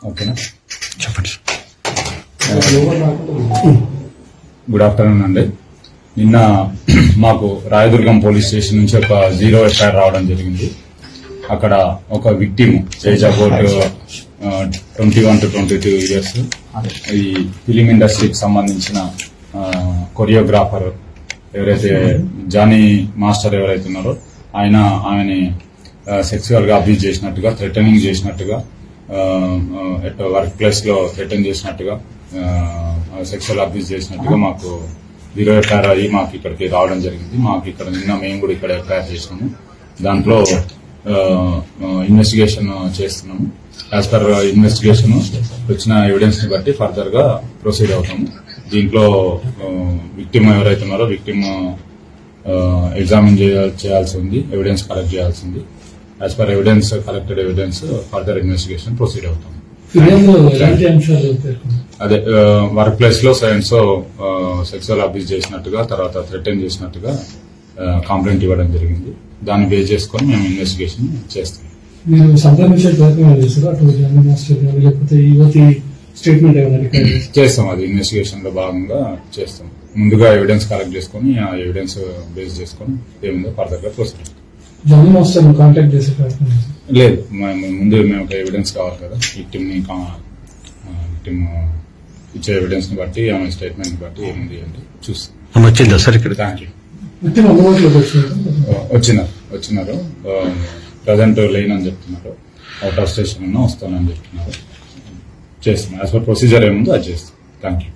ఓకేనా, చెప్పండి. Good afternoon అండి. నిన్న మాకు రాయదుర్గం పోలీస్ స్టేషన్ నుంచి ఒక 0 ఎఫ్ఐఆర్ రావడం జరిగింది. అక్కడ ఒక victim age about 21 to 22 years, ఈ ఫిలిం ఇండస్ట్రీకి సంబంధించిన కొరియోగ్రాఫర్ ఎవరైతే జానీ మాస్టర్ ఎవరైతే ఉన్నారో ఆమెని సెక్సువల్ గా అబ్యూజ్ చేసినట్టుగా, థ్రెటనింగ్ చేసినట్టుగా, వర్క్ ప్లేస్ లో థ్రెటన్ చేసినట్టుగా, సెక్సువల్ అబ్యూజ్ చేసినట్టుగా మాకు 0 ఎఫ్ఐఆర్ అయ్యి మాకు ఇక్కడికి రావడం జరిగింది. మాకు ఇక్కడ నిన్న మేము కూడా ఇక్కడ ఎఫ్ఐఆర్ చేసినాము. దాంట్లో ఇన్వెస్టిగేషన్ చేస్తున్నాము. యాజ్ పర్ ఇన్వెస్టిగేషన్ వచ్చిన ఎవిడెన్స్ ని బట్టి ఫర్దర్ గా ప్రొసీడ్ అవుతాము. దీంట్లో విక్టిమ్ ఎవరైతే ఉన్నారో విక్టిమ్ ఎగ్జామిన్ చేయాల్సి ఉంది, ఎవిడెన్స్ కలెక్ట్ చేయాల్సి ఉంది. As per evidence collected evidence further investigation proceed అవుతాం. అదే వర్క్ ప్లేస్ లో సెక్సువల్ అబ్యూజ్ చేసినట్టుగా, తర్వాత థ్రెటన్ చేసినట్టుగా కంప్లైంట్ ఇవ్వడం జరిగింది. దాన్ని బేస్ చేసుకుని మేము ఇన్వెస్టిగేషన్ చేస్తాం. చేస్తాం, అది ఇన్వెస్టిగేషన్ లో భాగంగా చేస్తాం. ముందుగా ఎవిడెన్స్ కలెక్ట్ చేసుకుని ఆ ఎవిడెన్స్ బేస్ చేసుకుని ఏముందో ఫర్దర్ గా ప్రొసీడ్. లేదు, ముందు మేము ఒక ఎవిడెన్స్ కావాలి కదా, విక్టిమ్ ఇచ్చే ఎవిడెన్స్ ని బట్టి, ఆమె స్టేట్మెంట్ ని బట్టి ఏముంది అంటే చూస్తాం. వచ్చిందా సార్ ఇక్కడ? Thank you. వచ్చినారు ప్రజెంట్ లేనని చెప్తున్నారు. అవుట్ ఆఫ్ స్టేషన్ ఉన్నా వస్తానని చెప్తున్నారు. చేస్తున్నాం. యాజ్ పర్ ప్రొసీజర్ ఏముందో అది చేస్తాం. Thank you.